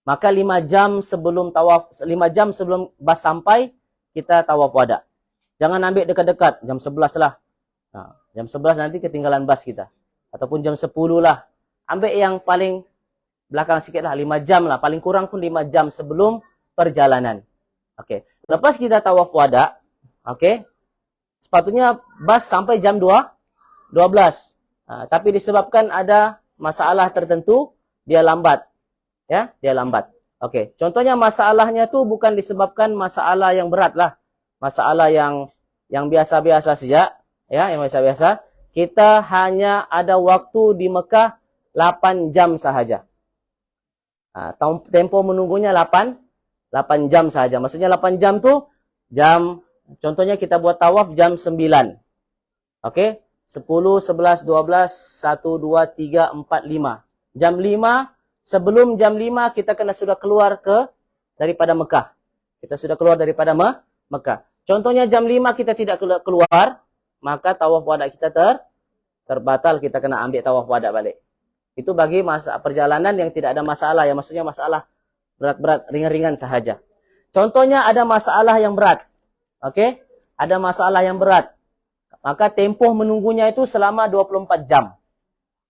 Maka 5 jam sebelum tawaf, 5 jam sebelum bas sampai, kita tawaf wada. Jangan ambil dekat-dekat, jam 11 lah. Nah, jam 11 nanti ketinggalan bas kita. Ataupun jam 10 lah. Ambil yang paling belakang sikit lah, 5 jam lah. Paling kurang pun 5 jam sebelum perjalanan. Oke. Lepas kita tawaf wada, oke, sepatutnya bas sampai jam 12. Tapi disebabkan ada masalah tertentu, dia lambat. Ya, dia lambat. Oke, contohnya masalahnya tu bukan disebabkan masalah yang berat lah. Masalah yang biasa-biasa saja, ya, yang biasa-biasa. Kita hanya ada waktu di Mekah 8 jam sahaja. Tempo menunggunya 8 jam sahaja. Maksudnya 8 jam tu contohnya kita buat tawaf jam 9. Oke? 10, 11, 12, 1, 2, 3, 4, 5. Jam 5, sebelum jam 5 kita kena sudah keluar daripada Mekah. Kita sudah keluar daripada Mekah. Contohnya jam 5 kita tidak keluar, maka tawaf wada kita terbatal, kita kena ambil tawaf wada balik. Itu bagi masa perjalanan yang tidak ada masalah, ya maksudnya masalah berat-berat, ringan-ringan sahaja. Contohnya ada masalah yang berat. Oke? Ada masalah yang berat. Maka tempoh menunggunya itu selama 24 jam.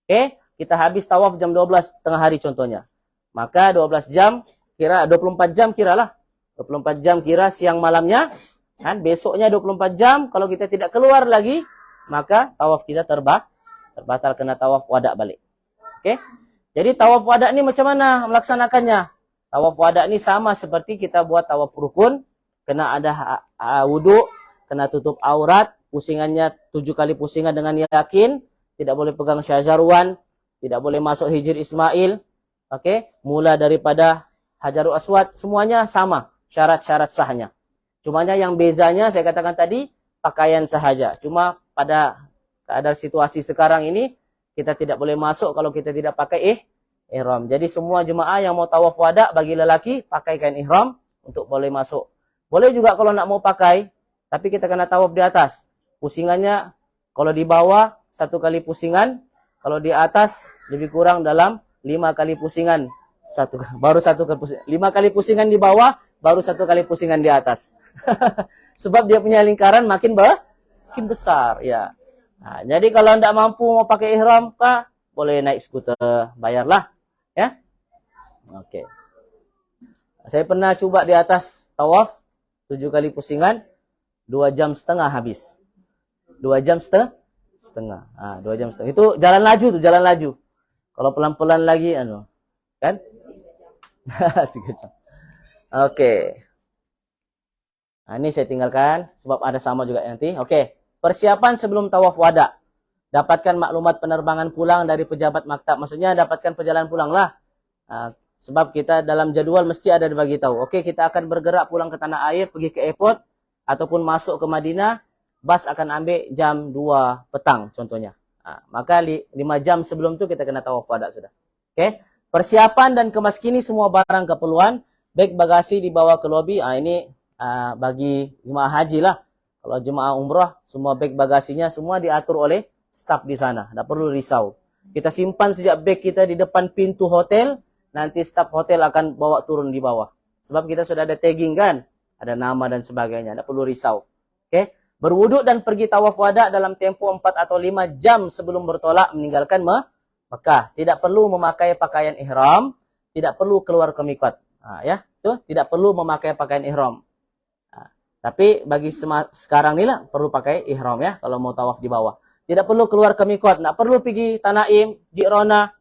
Oke? Kita habis tawaf jam 12 tengah hari contohnya. Maka 12 jam, 24 jam kiralah. 24 jam kira siang malamnya. Kan? Besoknya 24 jam, kalau kita tidak keluar lagi, maka tawaf kita terbatal, kena tawaf wada balik. Oke? Jadi tawaf wada ini macam mana melaksanakannya? Tawaf wada ini sama seperti kita buat tawaf rukun. Kena ada wudu, kena tutup aurat, pusingannya 7 kali pusingan dengan yakin. Tidak boleh pegang syazarwan. Tidak boleh masuk hijir Ismail. Oke, mula daripada Hajarul Aswad, semuanya sama syarat-syarat sahnya. Cumanya yang bezanya saya katakan tadi pakaian sahaja. Cuma pada keadaan situasi sekarang ini kita tidak boleh masuk kalau kita tidak pakai ihram. Jadi semua jemaah yang mau tawaf wada bagi lelaki pakai kain ihram untuk boleh masuk. Boleh juga kalau nak mau pakai, tapi kita kena tawaf di atas. Pusingannya kalau di bawah 1 kali pusingan, kalau di atas lebih kurang dalam 5 kali pusingan. Baru 1 kali pusingan. 5 kali pusingan di bawah, baru 1 kali pusingan di atas. Sebab dia punya lingkaran makin besar. Ya. Nah, jadi kalau tidak mampu mau pakai ihram, boleh naik skuter, bayarlah. Ya. Oke. Saya pernah coba di atas tawaf, 7 kali pusingan, 2 jam setengah habis. 2 jam setengah. 2 jam setengah. Itu jalan laju. Kalau pelan-pelan lagi, kan? 3 jam. Oke. Nah, ini saya tinggalkan, sebab ada sama juga nanti. Oke. Persiapan sebelum tawaf wada. Dapatkan maklumat penerbangan pulang dari pejabat maktab. Maksudnya dapatkan perjalanan pulang lah. Sebab kita dalam jadwal mesti ada dibagi tahu. Oke, kita akan bergerak pulang ke tanah air, pergi ke airport, ataupun masuk ke Madinah. Bas akan ambil jam 2 petang contohnya. Maka 5 jam sebelum itu kita kena tawaf wada sudah. Oke. Persiapan dan kemas kini semua barang keperluan. Beg bagasi dibawa ke lobi. Ini bagi jemaah haji lah. Kalau jemaah umrah, semua beg bagasinya semua diatur oleh staf di sana. Tak perlu risau. Kita simpan sejak beg kita di depan pintu hotel. Nanti staf hotel akan bawa turun di bawah. Sebab kita sudah ada tagging kan. Ada nama dan sebagainya. Tak perlu risau. Oke. Berwuduk dan pergi tawaf wada dalam tempo 4 atau 5 jam sebelum bertolak meninggalkan Mekah. Tidak perlu memakai pakaian ihram, tidak perlu keluar ke miqat. Ya, tuh tidak perlu memakai pakaian ihram. Tapi bagi sekarang ni lah perlu pakai ihram ya kalau mau tawaf di bawah. Tidak perlu keluar ke miqat, tidak perlu pergi Tanaim, Ji'rana,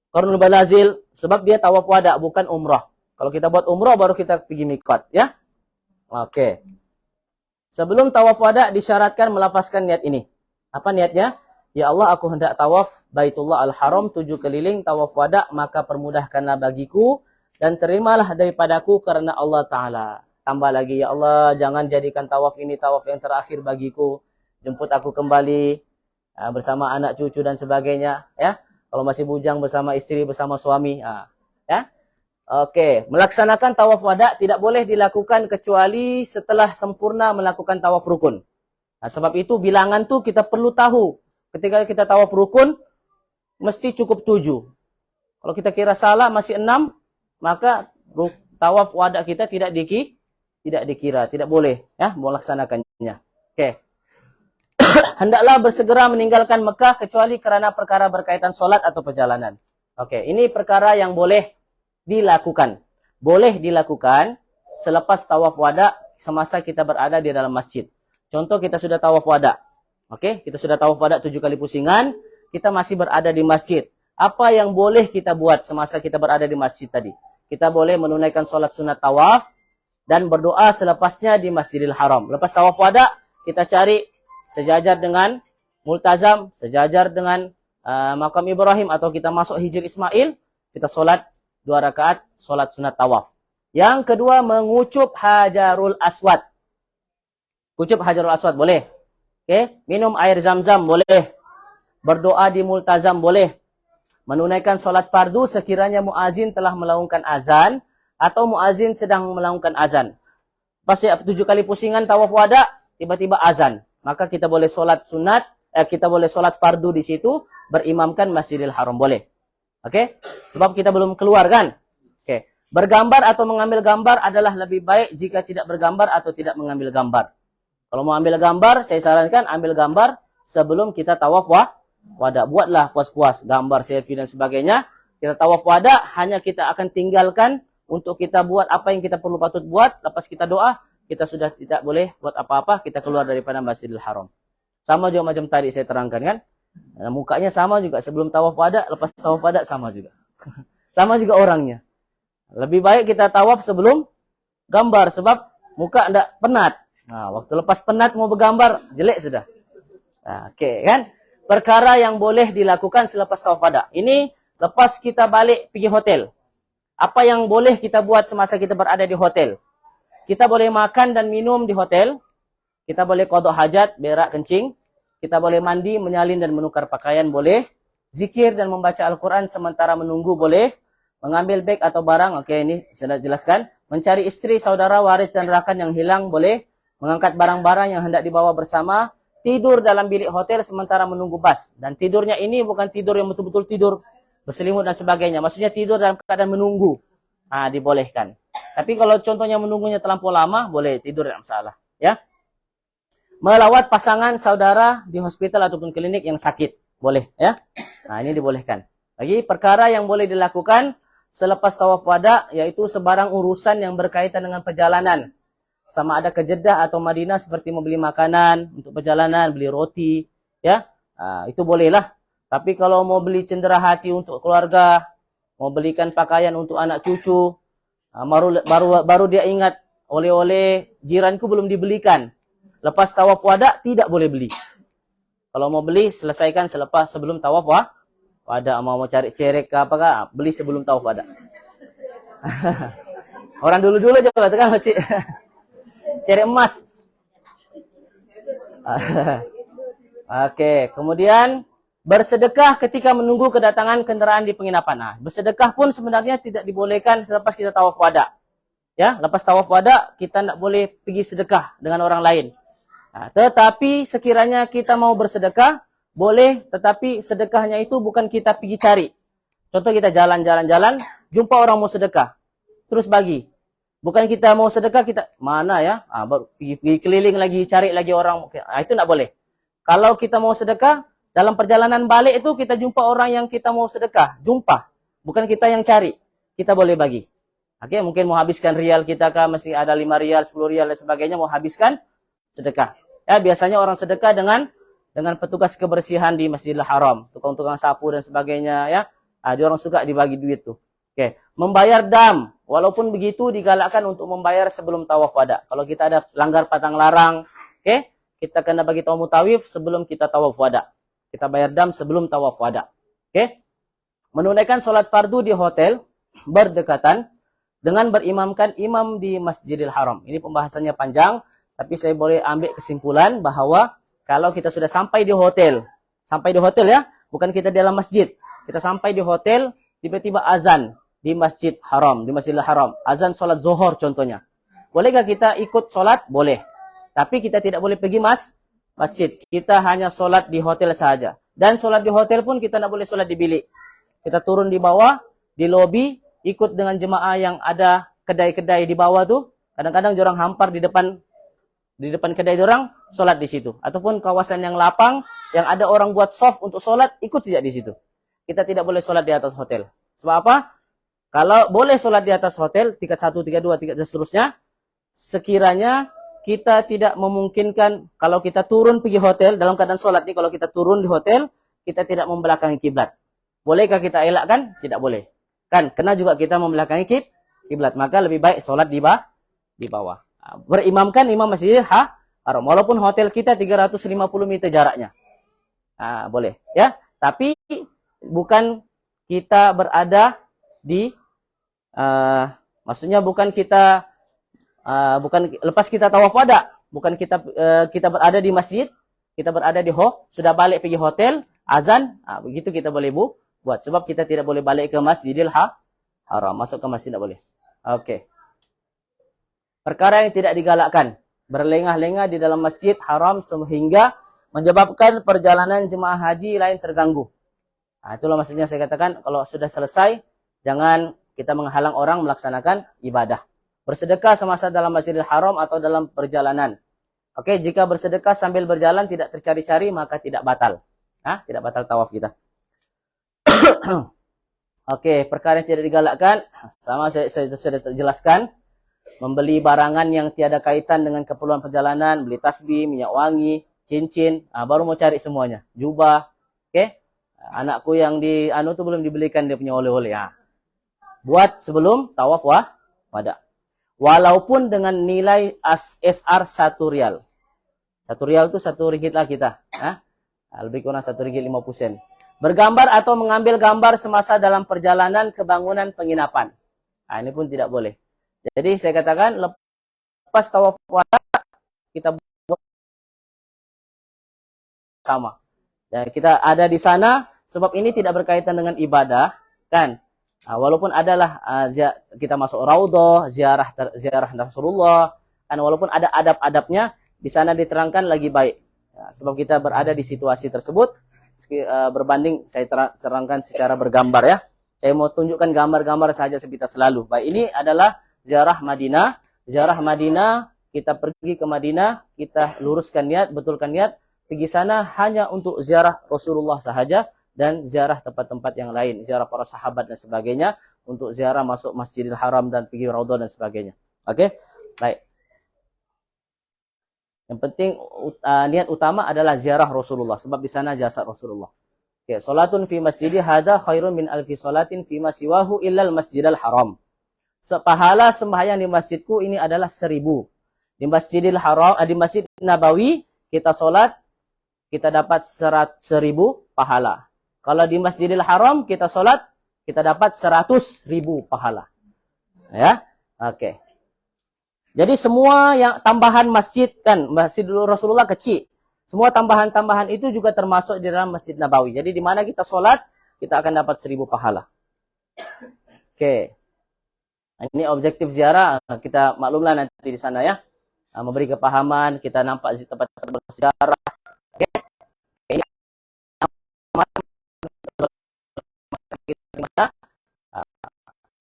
Qarnul Manazil sebab dia tawaf wada bukan umrah. Kalau kita buat umrah baru kita pergi miqat ya. Oke. Sebelum tawaf wada disyaratkan melafazkan niat ini. Apa niatnya? Ya Allah, aku hendak tawaf Baitullah Al-Haram 7 keliling tawaf wada, maka permudahkanlah bagiku dan terimalah daripadaku karena Allah Ta'ala. Tambah lagi, ya Allah, jangan jadikan tawaf ini tawaf yang terakhir bagiku. Jemput aku kembali bersama anak cucu dan sebagainya. Ya, kalau masih bujang bersama istri, bersama suami. Ya. Oke, melaksanakan tawaf wada tidak boleh dilakukan kecuali setelah sempurna melakukan tawaf rukun. Sebab itu bilangan tuh kita perlu tahu. Ketika kita tawaf rukun, mesti cukup 7. Kalau kita kira salah masih 6, maka tawaf wada kita tidak dikira, tidak boleh ya melaksanakannya. Oke. Hendaklah bersegera meninggalkan Mekah kecuali karena perkara berkaitan solat atau perjalanan. Oke, ini perkara yang boleh dilakukan. Boleh dilakukan selepas tawaf wada semasa kita berada di dalam masjid. Contoh kita sudah tawaf wada. Oke, kita sudah tawaf wada 7 kali pusingan, kita masih berada di masjid. Apa yang boleh kita buat semasa kita berada di masjid tadi? Kita boleh menunaikan solat sunat tawaf dan berdoa selepasnya di Masjidil Haram. Lepas tawaf wada, kita cari sejajar dengan multazam, sejajar dengan makam Ibrahim, atau kita masuk Hijr Ismail, kita solat 2 rakaat solat sunat tawaf. Yang kedua, mengucup Hajarul Aswad. Ucup Hajarul Aswad boleh. Oke, minum air zam-zam boleh. Berdoa di multazam boleh. Menunaikan solat fardu sekiranya muazin telah melakukan azan atau muazin sedang melakukan azan. Pas 7 kali pusingan tawaf wada, tiba-tiba azan. Maka kita boleh solat sunat, kita boleh solat fardu di situ, berimamkan Masjidil Haram boleh. Oke? Sebab kita belum keluar kan? Oke. Bergambar atau mengambil gambar adalah lebih baik jika tidak bergambar atau tidak mengambil gambar. Kalau mau ambil gambar, saya sarankan ambil gambar sebelum kita tawaf wada. Buatlah puas-puas, gambar, selfie dan sebagainya. Kita tawaf wada, hanya kita akan tinggalkan untuk kita buat apa yang kita perlu patut buat. Lepas kita doa, kita sudah tidak boleh buat apa-apa, kita keluar daripada Masjidil Haram. Sama juga macam tadi saya terangkan kan. Nah, mukanya sama juga sebelum tawaf wada, lepas tawaf wada sama juga. Sama juga orangnya. Lebih baik kita tawaf sebelum gambar, sebab muka tidak penat. Nah, waktu lepas penat mau bergambar, jelek sudah. Nah, oke kan? Perkara yang boleh dilakukan selepas tawaf wada. Ini lepas kita balik pergi hotel. Apa yang boleh kita buat semasa kita berada di hotel? Kita boleh makan dan minum di hotel. Kita boleh qada hajat, berak, kencing. Kita boleh mandi, menyalin dan menukar pakaian boleh. Zikir dan membaca Al-Quran sementara menunggu boleh. Mengambil beg atau barang, oke ini saya jelaskan. Mencari istri, saudara, waris dan rakan yang hilang boleh. Mengangkat barang-barang yang hendak dibawa bersama. Tidur dalam bilik hotel sementara menunggu bas. Dan tidurnya ini bukan tidur yang betul-betul tidur berselimut dan sebagainya. Maksudnya tidur dalam keadaan menunggu. Nah, dibolehkan. Tapi kalau contohnya menunggunya terlampau lama, boleh tidur tidak masalah. Ya. Melawat pasangan saudara di hospital ataupun klinik yang sakit. Boleh. Ya. Nah, ini dibolehkan. Lagi perkara yang boleh dilakukan selepas tawaf wada, yaitu sebarang urusan yang berkaitan dengan perjalanan. Sama ada ke Jeddah atau Madinah seperti membeli makanan untuk perjalanan, beli roti, ya, itu bolehlah. Tapi kalau mau beli cendera hati untuk keluarga, mau belikan pakaian untuk anak cucu, baru dia ingat oleh-oleh jiranku belum dibelikan. Lepas tawaf wada tidak boleh beli. Kalau mau beli selesaikan sebelum tawaf wada. Mau cari cerek ke apakah, beli sebelum tawaf wada. Orang dulu-dulu aja kan masih cerek emas. Oke, kemudian bersedekah ketika menunggu kedatangan kendaraan di penginapan. Nah, bersedekah pun sebenarnya tidak dibolehkan selepas kita tawaf wada. Ya, lepas tawaf wada kita tidak boleh pergi sedekah dengan orang lain. Nah, tetapi sekiranya kita mau bersedekah, boleh, tetapi sedekahnya itu bukan kita pergi cari. Contoh kita jalan-jalan, jumpa orang mau sedekah, terus bagi. Bukan kita mau sedekah, kita mana ya? Baru pergi keliling lagi, cari lagi orang. Itu tidak boleh. Kalau kita mau sedekah, dalam perjalanan balik itu kita jumpa orang yang kita mau sedekah. Jumpa. Bukan kita yang cari. Kita boleh bagi. Oke, mungkin mau habiskan rial kita kah, masih ada 5 rial, 10 rial dan sebagainya, mau habiskan sedekah. Ya, biasanya orang sedekah dengan petugas kebersihan di Masjidil Haram. Tukang-tukang sapu dan sebagainya. Ya, dia orang suka dibagi duit tuh. Oke, membayar dam. Walaupun begitu digalakkan untuk membayar sebelum tawaf wada. Kalau kita ada langgar patang larang, oke, kita kena bagi tahu mutawif sebelum kita tawaf wada. Kita bayar dam sebelum tawaf wada. Oke. Menunaikan sholat fardu di hotel berdekatan dengan berimamkan imam di Masjidil Haram. Ini pembahasannya panjang, tapi saya boleh ambil kesimpulan bahwa kalau kita sudah sampai di hotel ya, bukan kita di dalam masjid. Kita sampai di hotel, tiba-tiba azan di Masjid Haram, di Masjidil Haram. Azan sholat zuhur contohnya. Bolehkah kita ikut sholat? Boleh. Tapi kita tidak boleh pergi masjid. Kita hanya sholat di hotel saja. Dan sholat di hotel pun kita tidak boleh sholat di bilik. Kita turun di bawah, di lobi, ikut dengan jemaah yang ada kedai-kedai di bawah tuh, kadang-kadang orang hampar di depan kedai orang, sholat di situ. Ataupun kawasan yang lapang, yang ada orang buat soft untuk sholat, ikut saja di situ. Kita tidak boleh sholat di atas hotel. Sebab apa? Kalau boleh sholat di atas hotel, tingkat 1, tingkat 2, tingkat dan seterusnya, sekiranya kita tidak memungkinkan, kalau kita turun pergi hotel, dalam keadaan sholat nih, kalau kita turun di hotel, kita tidak membelakangi kiblat. Bolehkah kita elakkan? Tidak boleh. Kan, kena juga kita membelakangi kiblat. Maka lebih baik sholat di bawah. Berimamkan imam Masjidil Haram. Walaupun hotel kita 350 meter jaraknya. Boleh. Ya. Tapi bukan kita berada di maksudnya bukan kita bukan lepas kita tawaf wada, bukan kita berada di masjid, kita berada di sudah balik pergi hotel, azan, begitu kita boleh buat. Sebab kita tidak boleh balik ke Masjidil Haram, masuk ke masjid tidak boleh. Oke. Perkara yang tidak digalakkan, berlengah-lengah di dalam Masjid Haram sehingga menyebabkan perjalanan jemaah haji lain terganggu. Itulah maksudnya saya katakan kalau sudah selesai, jangan kita menghalang orang melaksanakan ibadah. Bersedekah semasa dalam Masjidil Haram atau dalam perjalanan. Oke, jika bersedekah sambil berjalan tidak tercari-cari maka tidak batal. Tidak batal tawaf kita. Oke, perkara yang tidak digalakkan, sama saya sudah jelaskan. Membeli barangan yang tiada kaitan dengan keperluan perjalanan, beli tasbih, minyak wangi, cincin, baru mau cari semuanya. Jubah, oke. Anakku yang di tuh belum dibelikan dia punya oleh-oleh. Buat sebelum tawaf wada. Walaupun dengan nilai SR 1 rial. 1 rial itu 1 ringgit lah kita. Lebih kurang 1 ringgit 50 sen. Bergambar atau mengambil gambar semasa dalam perjalanan ke bangunan penginapan. Ini pun tidak boleh. Jadi saya katakan lepas tawaf wada kita buat sama. Dan kita ada di sana sebab ini tidak berkaitan dengan ibadah, kan? Walaupun adalah kita masuk raudhah, ziarah Rasulullah, kan walaupun ada adab-adabnya, di sana diterangkan lagi baik. Sebab kita berada di situasi tersebut, berbanding saya terangkan secara bergambar ya. Saya mau tunjukkan gambar-gambar saja sepintas selalu. Baik, ini adalah ziarah Madinah. Ziarah Madinah, kita pergi ke Madinah, kita luruskan niat, betulkan niat, pergi sana hanya untuk ziarah Rasulullah sahaja dan ziarah tempat-tempat yang lain, ziarah para sahabat dan sebagainya, untuk ziarah masuk Masjidil Haram dan pergi Raudhah dan sebagainya. Oke? Baik. Yang penting niat utama adalah ziarah Rasulullah sebab di sana jasad Rasulullah. Oke, salatun fi masjidi hada khairun min alfi salatin fi ma siwahu illal Masjidil Haram. Sepahala sembahyang di masjidku ini adalah 1000. Di Masjidil Haram, di Masjid Nabawi kita solat, kita dapat 1000 pahala. Kalau di Masjidil Haram kita solat, kita dapat 100.000 pahala. Ya, oke. Jadi semua yang tambahan masjid kan, Masjid Rasulullah kecil. Semua tambahan-tambahan itu juga termasuk di dalam Masjid Nabawi. Jadi di mana kita solat, kita akan dapat 1000 pahala. Oke. Ini objektif ziarah, kita maklumlah nanti di sana ya. Memberi kepahaman, kita nampak tempat-tempat bersejarah. Oke. Ini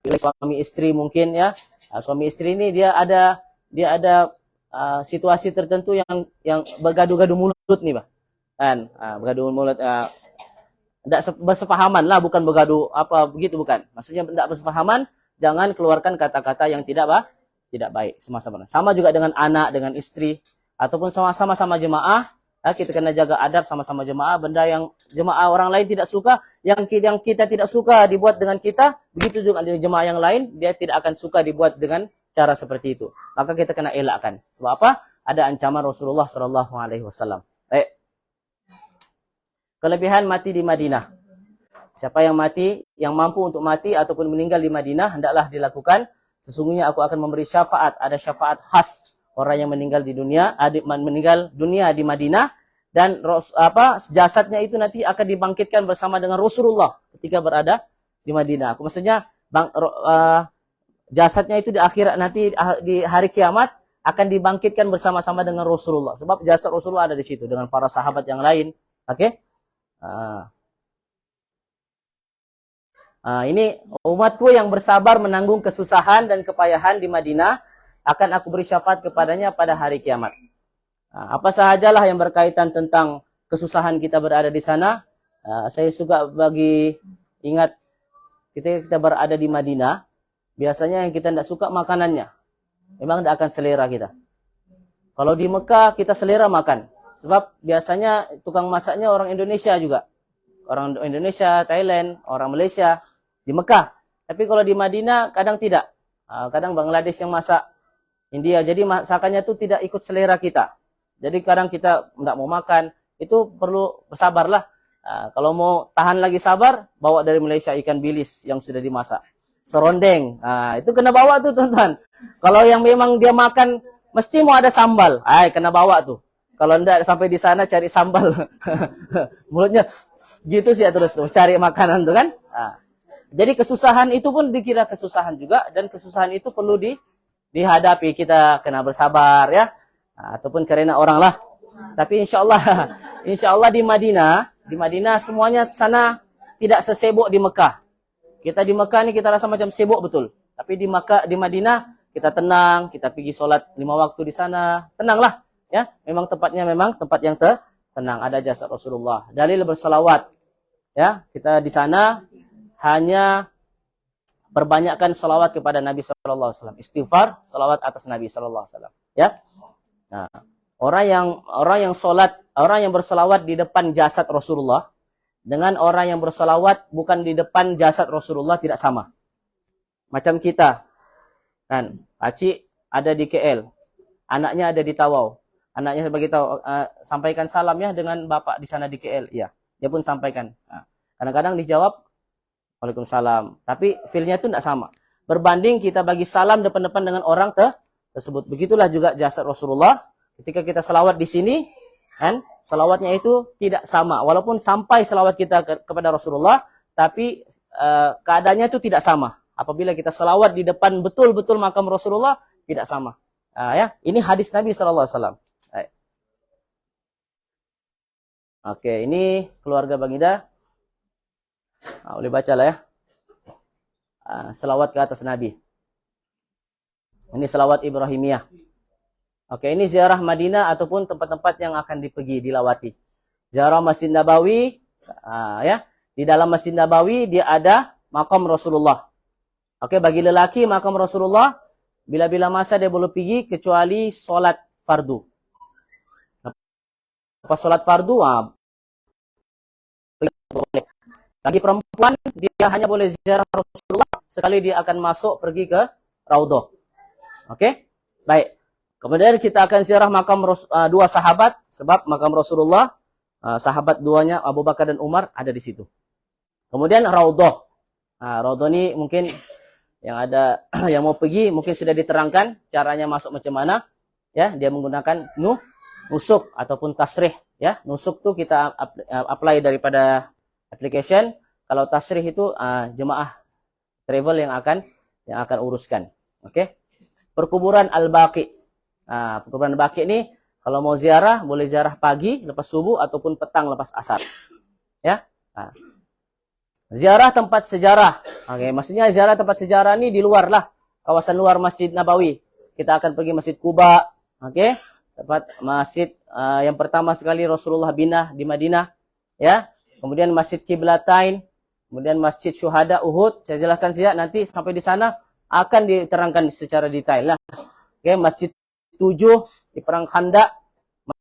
pilih suami istri mungkin ya. Suami istri ini dia ada situasi tertentu yang bergaduh-gaduh mulut nih, Pak. Kan, bergaduh mulut tidak bersepahaman lah, bukan bergaduh apa begitu bukan. Maksudnya tidak bersepahaman, jangan keluarkan kata-kata yang tidak baik sama-sama. Sama juga dengan anak, dengan istri, ataupun sama-sama jemaah, kita kena jaga adab sama-sama jemaah. Benda yang jemaah orang lain tidak suka, yang kita tidak suka dibuat dengan kita, begitu juga dengan jemaah yang lain, dia tidak akan suka dibuat dengan cara seperti itu. Maka kita kena elakkan. Sebab apa? Ada ancaman Rasulullah SAW. Kelebihan mati di Madinah. Siapa yang mati, yang mampu untuk mati ataupun meninggal di Madinah, hendaklah dilakukan. Sesungguhnya aku akan memberi syafaat. Ada syafaat khas orang yang meninggal di dunia, meninggal dunia di Madinah, dan jasadnya itu nanti akan dibangkitkan bersama dengan Rasulullah ketika berada di Madinah. Maksudnya jasadnya itu di akhirat nanti di hari kiamat akan dibangkitkan bersama-sama dengan Rasulullah. Sebab jasad Rasulullah ada di situ dengan para sahabat yang lain. Oke? Ini umatku yang bersabar menanggung kesusahan dan kepayahan di Madinah, akan aku beri syafaat kepadanya pada hari kiamat. Apa sahajalah yang berkaitan tentang kesusahan kita berada di sana. Saya suka bagi ingat ketika kita berada di Madinah, biasanya yang kita tidak suka makanannya. Memang tidak akan selera kita. Kalau di Mekah kita selera makan. Sebab biasanya tukang masaknya orang Indonesia juga. Orang Indonesia, Thailand, orang Malaysia. Di Mekah. Tapi kalau di Madinah kadang tidak. Kadang Bangladesh yang masak, India. Jadi masakannya itu tidak ikut selera kita. Jadi kadang kita tidak mau makan. Itu perlu bersabarlah. Kalau mau tahan lagi sabar, bawa dari Malaysia ikan bilis yang sudah dimasak. Serondeng. Itu kena bawa tuh teman-teman. Kalau yang memang dia makan, mesti mau ada sambal. Kena bawa tuh. Kalau enggak sampai di sana cari sambal. Mulutnya gitu sih ya terus tuh. Cari makanan tuh kan. Jadi kesusahan itu pun dikira kesusahan juga, dan kesusahan itu perlu dihadapi. Kita kena bersabar ya, ataupun karena orang lah. Tapi insya Allah di Madinah semuanya sana tidak sesibuk di Mekah. Kita di Mekah ini kita rasa macam sibuk betul. Tapi di Madinah kita tenang, kita pergi sholat 5 waktu di sana, tenanglah ya. Memang tempatnya tempat yang tenang, ada jasad Rasulullah. Dalil bersalawat ya, kita di sana hanya perbanyakkan salawat kepada Nabi sallallahu alaihi wasallam. Istighfar, salawat atas Nabi sallallahu alaihi wasallam, ya. Nah, orang yang bersalawat di depan jasad Rasulullah dengan orang yang bersalawat bukan di depan jasad Rasulullah tidak sama. Macam kita. Kan, Pakcik ada di KL, anaknya ada di Tawau. Anaknya sebagai sampaikan salam ya dengan bapak di sana di KL. Iya, dia pun sampaikan. Kadang-kadang dijawab Waalaikumsalam. Tapi feel-nya itu tidak sama. Berbanding kita bagi salam depan-depan dengan orang tersebut. Begitulah juga jasad Rasulullah. Ketika kita selawat di sini, kan, selawatnya itu tidak sama. Walaupun sampai selawat kita kepada Rasulullah, tapi keadaannya itu tidak sama. Apabila kita selawat di depan betul-betul makam Rasulullah, tidak sama. Ya, ini hadis Nabi sallallahu alaihi wasallam. Oke, ini keluarga Bang Ida. Boleh baca lah ya. Selawat ke atas Nabi. Ini selawat Ibrahimiyah. Oke, ini ziarah Madinah ataupun tempat-tempat yang akan dilawati. Ziarah Masjid Nabawi, ya. Di dalam Masjid Nabawi dia ada makam Rasulullah. Oke, bagi lelaki makam Rasulullah bila-bila masa dia boleh pergi kecuali solat fardu. Pas solat fardu, boleh. Bagi perempuan, dia hanya boleh ziarah Rasulullah sekali dia akan masuk pergi ke Raudhah. Oke? Baik. Kemudian kita akan ziarah makam dua sahabat, sebab makam Rasulullah, sahabat duanya Abu Bakar dan Umar ada di situ. Kemudian Raudhah. Raudhah ini mungkin yang ada yang mau pergi mungkin sudah diterangkan caranya masuk macam mana. Ya, dia menggunakan nusuk ataupun tasrih. Ya, nusuk tuh kita apply daripada application. Kalau tasrih itu jemaah travel yang akan uruskan. Oke. Perkuburan Al-Baqi. Perkuburan Al-Baqi ini kalau mau ziarah boleh ziarah pagi lepas subuh ataupun petang lepas asar. Ya. Ziarah tempat sejarah. Oke, maksudnya ziarah tempat sejarah ini di luar lah, kawasan luar Masjid Nabawi. Kita akan pergi Masjid Quba. Oke. Tempat masjid yang pertama sekali Rasulullah bina di Madinah, ya. Kemudian Masjid Qiblatain, kemudian Masjid Syuhada Uhud. Saya jelaskan saja nanti sampai di sana akan diterangkan secara detail lah. Oke, Masjid 7 di Perang Khandaq,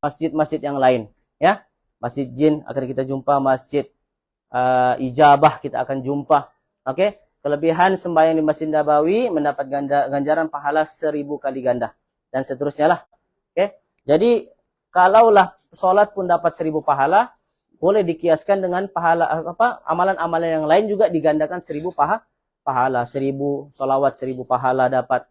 masjid-masjid yang lain, ya. Masjid Jin akan kita jumpa, Masjid Ijabah kita akan jumpa. Oke, kelebihan sembahyang di Masjid Nabawi mendapat ganjaran pahala 1000 kali ganda dan seterusnya lah. Oke. Jadi kalaulah sholat pun dapat 1000 pahala, boleh dikiaskan dengan pahala amalan-amalan yang lain juga digandakan 1000 pahala, 1000 sholawat 1000 pahala dapat,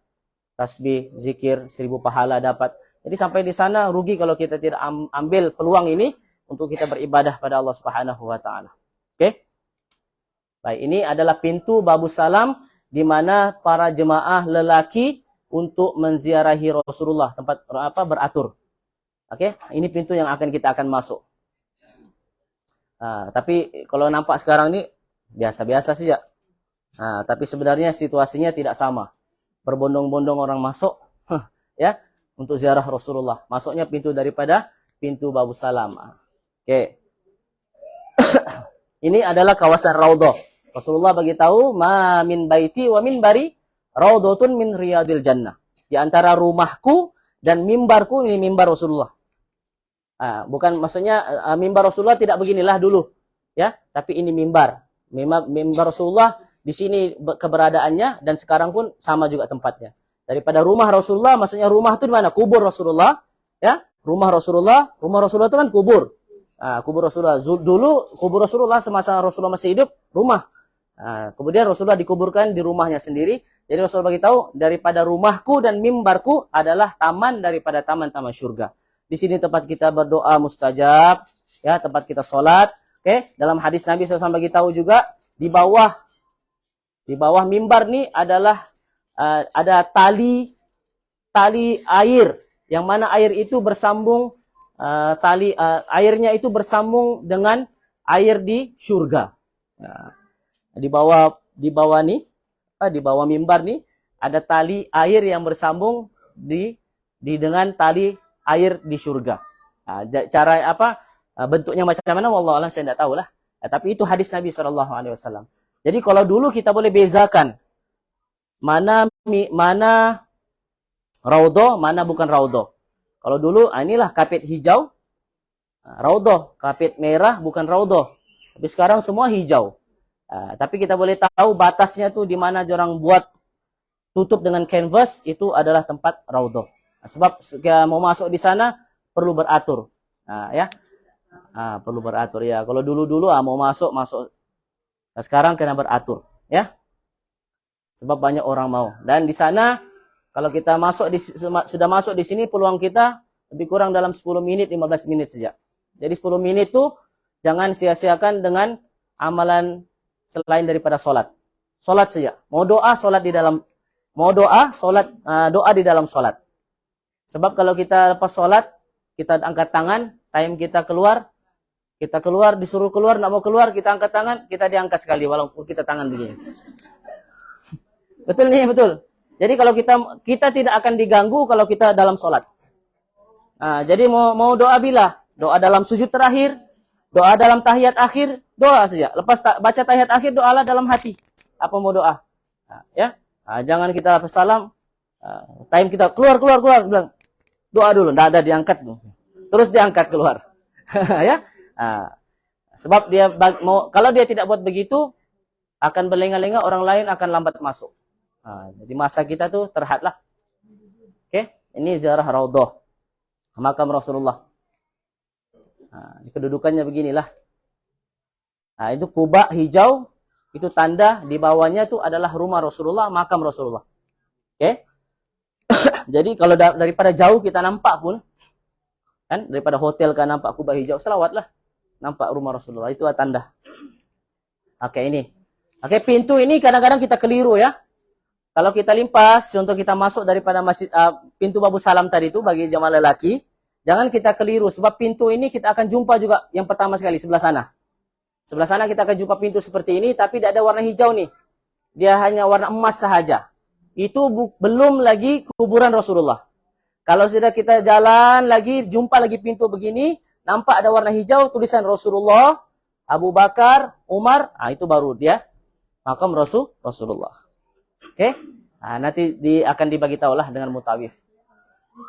tasbih zikir 1000 pahala dapat. Jadi sampai di sana rugi kalau kita tidak ambil peluang ini untuk kita beribadah pada Allah Subhanahu wa taala. Oke. Baik, ini adalah pintu Babus Salam di mana para jemaah lelaki untuk menziarahi Rasulullah, tempat beratur. Oke, ini pintu yang kita akan masuk. Tapi kalau nampak sekarang ini biasa-biasa saja. Nah, tapi sebenarnya situasinya tidak sama. Berbondong-bondong orang masuk, ya, untuk ziarah Rasulullah. Masuknya pintu daripada pintu Babus Salam. Oke. Ini adalah kawasan Raudhah. Rasulullah bagi tahu, "Ma min baiti wa minbari raudhatun min riyadil jannah." Di antara rumahku dan mimbarku, ini mimbar Rasulullah. Bukan maksudnya mimbar Rasulullah tidak beginilah dulu, ya, tapi ini mimbar. Mimbar Rasulullah di sini keberadaannya dan sekarang pun sama juga tempatnya. Daripada rumah Rasulullah, maksudnya rumah itu di mana? Kubur Rasulullah, ya. Rumah Rasulullah itu kan kubur. Kubur Rasulullah. Dulu kubur Rasulullah semasa Rasulullah masih hidup, rumah. Kemudian Rasulullah dikuburkan di rumahnya sendiri. Jadi Rasulullah beritahu, daripada rumahku dan mimbarku adalah taman daripada taman-taman surga. Di sini tempat kita berdoa mustajab, ya, tempat kita sholat. Oke, dalam hadis Nabi SAW beritahu juga di bawah mimbar nih adalah ada tali air, yang mana air itu bersambung airnya itu bersambung dengan air di surga. Di bawah mimbar nih ada tali air yang bersambung dengan tali air di surga. Cara apa bentuknya macam mana wallahu alam saya tidak tahu lah. Tapi itu hadis Nabi SAW. Jadi kalau dulu kita boleh bezakan mana raudhah, mana bukan raudhah. Kalau dulu inilah kapet hijau, raudhah, kapet merah bukan raudhah. Tapi sekarang semua hijau. Tapi kita boleh tahu batasnya tuh di mana orang buat tutup dengan canvas, itu adalah tempat raudhah. Sebab mau masuk di sana perlu beratur. Ya. Perlu beratur ya. Kalau dulu-dulu mau masuk. Nah, sekarang kena beratur, ya. Sebab banyak orang mau. Dan di sana kalau kita sudah masuk di sini, peluang kita lebih kurang dalam 10 menit, 15 menit saja. Jadi 10 menit itu jangan sia-siakan dengan amalan selain daripada sholat. Sholat saja. Mau doa, sholat di dalam. Mau doa, sholat, doa di dalam sholat. Sebab kalau kita lepas sholat, kita angkat tangan, time kita keluar, disuruh keluar, nak mau keluar, kita angkat tangan, kita diangkat sekali, walaupun kita tangan begini. Betul nih, betul. Jadi kalau kita tidak akan diganggu kalau kita dalam sholat. Jadi mau doa bila? Doa dalam sujud terakhir, doa dalam tahiyat akhir, doa saja. Lepas baca tahiyat akhir, doalah dalam hati. Apa mau doa? Ya, jangan kita lepas salam, time kita keluar, bilang doa dulu, tidak ada diangkat, terus diangkat keluar, ya. Sebab kalau dia tidak buat begitu, akan berlengah-lengah, orang lain akan lambat masuk. Jadi masa kita tuh terhadlah. Oke, ini ziarah raudhah, makam Rasulullah. Kedudukannya beginilah. Itu kubah hijau, itu tanda di bawahnya itu adalah rumah Rasulullah, makam Rasulullah. Oke. Jadi kalau daripada jauh kita nampak pun, kan, daripada hotel kan nampak kubah hijau, selawatlah, nampak rumah Rasulullah, itu tanda. Oke, ini. Oke, pintu ini kadang-kadang kita keliru ya. Kalau kita limpas, contoh kita masuk daripada masjid pintu Babus Salam tadi itu bagi jamaah lelaki, jangan kita keliru sebab pintu ini kita akan jumpa juga yang pertama sekali sebelah sana. Sebelah sana kita akan jumpa pintu seperti ini tapi tidak ada warna hijau nih. Dia hanya warna emas sahaja. Itu belum lagi kuburan Rasulullah. Kalau sudah kita jalan lagi, jumpa lagi pintu begini, nampak ada warna hijau, tulisan Rasulullah, Abu Bakar, Umar, itu baru dia makam Rasulullah. Oke, nanti akan dibagi tahulah dengan mutawif.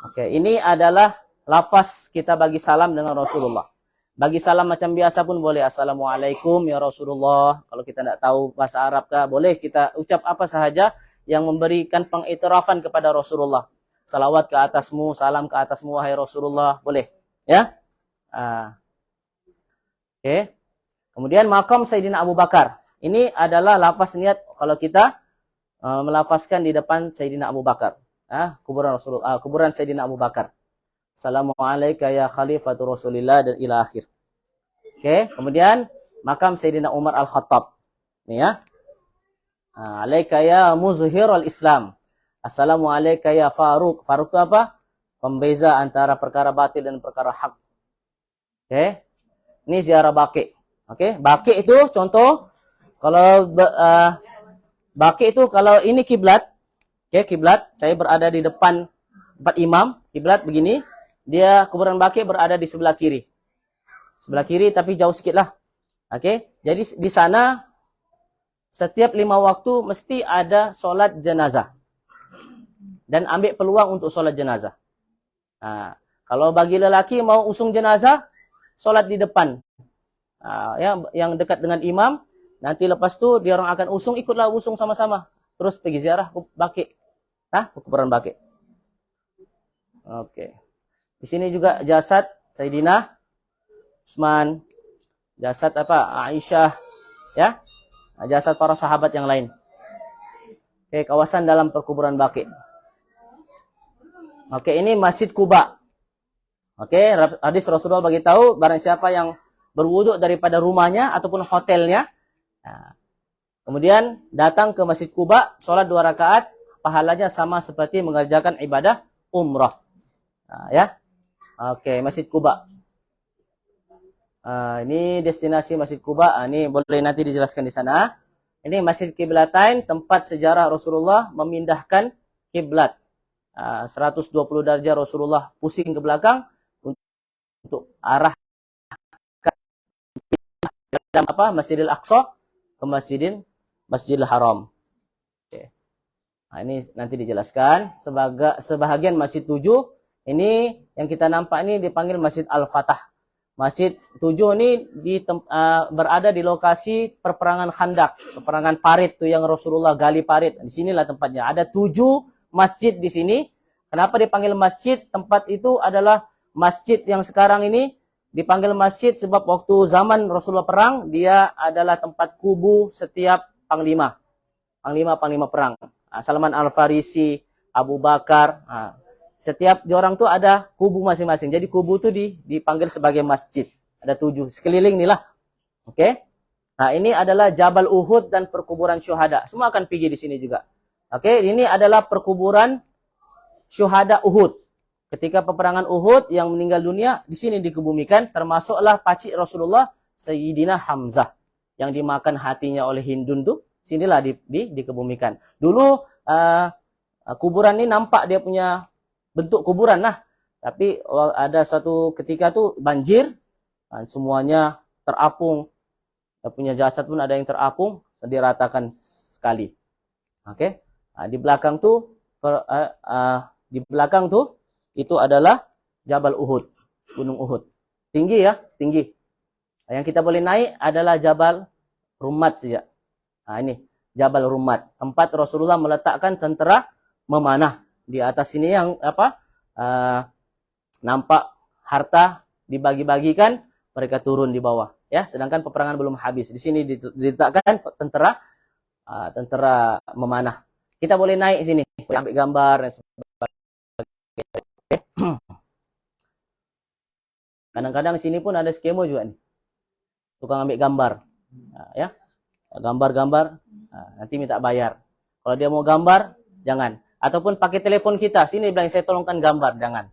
Oke, ini adalah lafaz kita bagi salam dengan Rasulullah. Bagi salam macam biasa pun boleh. Assalamualaikum ya Rasulullah. Kalau kita tidak tahu bahasa Arab kah, boleh kita ucap apa sahaja yang memberikan pengiktirafan kepada Rasulullah. Salawat ke atasmu, salam ke atasmu wahai Rasulullah, boleh. Ya. Oke. Kemudian makam Sayyidina Abu Bakar. Ini adalah lafaz niat kalau kita melafazkan di depan Sayyidina Abu Bakar. Kuburan Rasulullah, kuburan Sayyidina Abu Bakar. Assalamualaikum ya khalifatu Rasulillah dan ila akhir. Oke, kemudian makam Sayyidina Umar Al-Khattab. Ini ya. Alaika ya muzhirul Islam. Assalamualaikum ya Faruq. Faruq itu apa? Pembeza antara perkara batil dan perkara hak. Oke. Ini ziarah Baqi. Oke, Baqi itu contoh kalau Baqi itu kalau ini kiblat, oke, kiblat, saya berada di depan tempat imam, kiblat begini, dia kuburan Baqi berada di sebelah kiri. Sebelah kiri tapi jauh sedikit lah. Oke, jadi di sana setiap 5 waktu mesti ada solat jenazah. Dan ambil peluang untuk solat jenazah. Nah, kalau bagi lelaki mau usung jenazah, solat di depan. Ya, yang dekat dengan imam, nanti lepas tu dia orang akan usung, ikutlah usung sama-sama. Terus pergi ziarah Baqi. Kuburan Baqi. Oke. Di sini juga jasad Sayyidina Utsman, jasad Aisyah, ya. Jasad para sahabat yang lain. Oke, kawasan dalam perkuburan Baqi. Oke, ini Masjid Quba. Oke, hadis Rasulullah bagi tahu barang siapa yang berwuduk daripada rumahnya ataupun hotelnya, kemudian datang ke Masjid Quba, sholat 2 rakaat, pahalanya sama seperti mengerjakan ibadah umrah. Ya. Oke, Masjid Quba. Ini destinasi Masjid Quba. Ini boleh nanti dijelaskan di sana. Ini Masjid Qiblatain, tempat sejarah Rasulullah memindahkan kiblat. 120 derajat Rasulullah pusing ke belakang untuk arah Masjidil Aqsa ke Masjidil Haram. Oke. Ini nanti dijelaskan. Sebahagian Masjid 7 ini yang kita nampak ini dipanggil Masjid Al-Fatah. Masjid 7 ini berada di lokasi perperangan Khandak, perperangan parit tuh yang Rasulullah gali parit. Di sinilah tempatnya. Ada 7 masjid di sini. Kenapa dipanggil masjid? Tempat itu adalah masjid yang sekarang ini dipanggil masjid sebab waktu zaman Rasulullah perang, dia adalah tempat kubu setiap panglima perang. Salman Al-Farisi, Abu Bakar, setiap orang tuh ada kubu masing-masing. Jadi kubu itu dipanggil sebagai masjid. Ada 7 sekeliling inilah. Oke. Nah, ini adalah Jabal Uhud dan perkuburan syuhada. Semua akan pergi di sini juga. Oke, ini adalah perkuburan syuhada Uhud. Ketika peperangan Uhud yang meninggal dunia di sini dikebumikan, termasuklah pacik Rasulullah Sayyidina Hamzah yang dimakan hatinya oleh Hindun tuh, sinilah dikebumikan. Dulu kuburan ini nampak dia punya bentuk kuburan tapi ada satu ketika tuh banjir, semuanya terapung. Dia punya jasad pun ada yang terapung, diratakan sekali. Oke. Di belakang tuh itu adalah Jabal Uhud, Gunung Uhud. Tinggi ya, tinggi. Yang kita boleh naik adalah Jabal Rummat saja. Ini Jabal Rummat, tempat Rasulullah meletakkan tentera memanah. Di atas sini yang nampak harta dibagi-bagikan, mereka turun di bawah. Ya, sedangkan peperangan belum habis. Di sini diletakkan tentera memanah. Kita boleh naik sini, boleh ambil gambar dan sebagainya. Kadang-kadang sini pun ada skema juga nih. Tukang ambil gambar. Ya. Gambar-gambar, nanti minta bayar. Kalau dia mau gambar, jangan. Ataupun pakai telepon kita, sini bilang saya tolongkan gambar, jangan.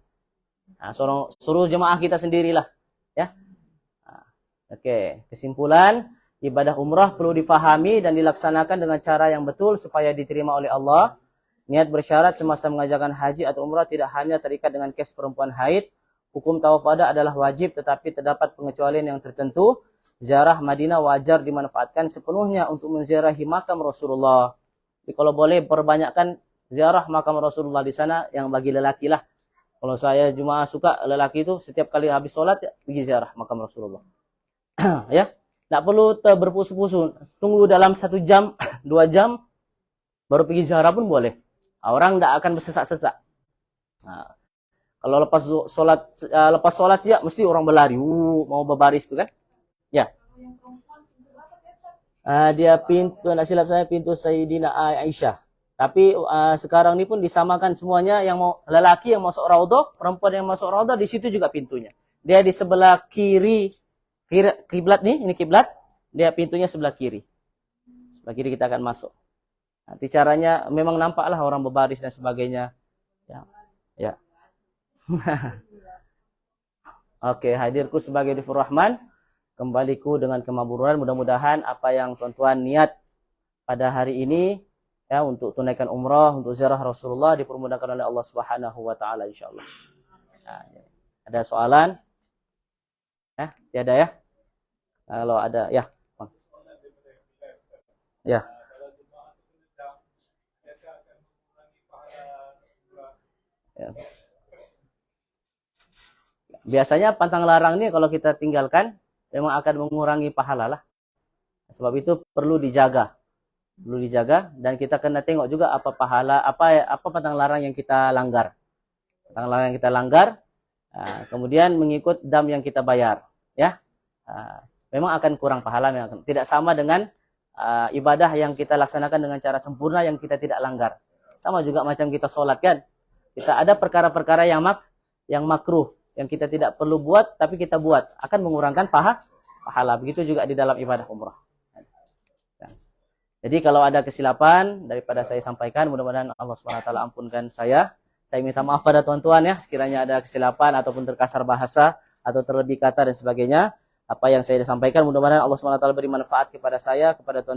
Suruh jemaah kita sendirilah. Ya. Oke, kesimpulan, ibadah umrah perlu difahami dan dilaksanakan dengan cara yang betul supaya diterima oleh Allah. Niat bersyarat semasa mengajarkan haji atau umrah tidak hanya terikat dengan kes perempuan haid. Hukum tawaf wada adalah wajib, tetapi terdapat pengecualian yang tertentu. Ziarah Madinah wajar dimanfaatkan sepenuhnya untuk menziarahi makam Rasulullah. Jadi kalau boleh perbanyakkan ziarah makam Rasulullah di sana yang bagi lelaki lah. Kalau saya cuma suka lelaki itu setiap kali habis sholat ya, pergi ziarah makam Rasulullah. Ya, tidak perlu berpusu-pusu. Tunggu dalam 1 jam, 2 jam, baru pergi ziarah pun boleh. Orang tidak akan bersesak-sesak. Kalau lepas sholat siap, mesti orang berlari, mau berbaris tu kan? Ya. Dia pintu, nak silap saya pintu Sayyidina Aisyah. Tapi sekarang ni pun disamakan semuanya, yang mau lelaki yang masuk raudhah, perempuan yang masuk raudhah di situ juga pintunya. Dia di sebelah kiri kiblat nih, ini kiblat, dia pintunya sebelah kiri. Sebelah kiri kita akan masuk. Nanti caranya memang nampaklah orang berbaris dan sebagainya. Ya. Oke, hadirku sebagai Difur Rahman, kembaliku dengan kemaburan. Mudah-mudahan apa yang tuan-tuan niat pada hari ini ya, untuk tunaikan umrah, untuk ziarah Rasulullah dipermudahkan oleh Allah Subhanahu wa taala insyaallah. Nah, ada soalan? Tiada ya? Kalau ada ya. Ya. Ya. Biasanya pantang larang ini kalau kita tinggalkan memang akan mengurangi pahala lah. Sebab itu perlu dijaga. Perlu dijaga dan kita kena tengok juga apa pahala, apa pantang larang yang kita langgar. Pantang larang yang kita langgar, kemudian mengikut dam yang kita bayar, ya. Memang akan kurang pahala, memang tidak sama dengan ibadah yang kita laksanakan dengan cara sempurna yang kita tidak langgar. Sama juga macam kita sholat kan. Kita ada perkara-perkara yang makruh, yang kita tidak perlu buat tapi kita buat, akan mengurangkan pahala. Begitu juga di dalam ibadah umrah. Jadi kalau ada kesilapan daripada saya sampaikan, mudah-mudahan Allah SWT ampunkan saya. Saya minta maaf pada tuan-tuan ya, sekiranya ada kesilapan ataupun terkasar bahasa atau terlebih kata dan sebagainya. Apa yang saya sampaikan mudah-mudahan Allah SWT beri manfaat kepada saya, kepada tuan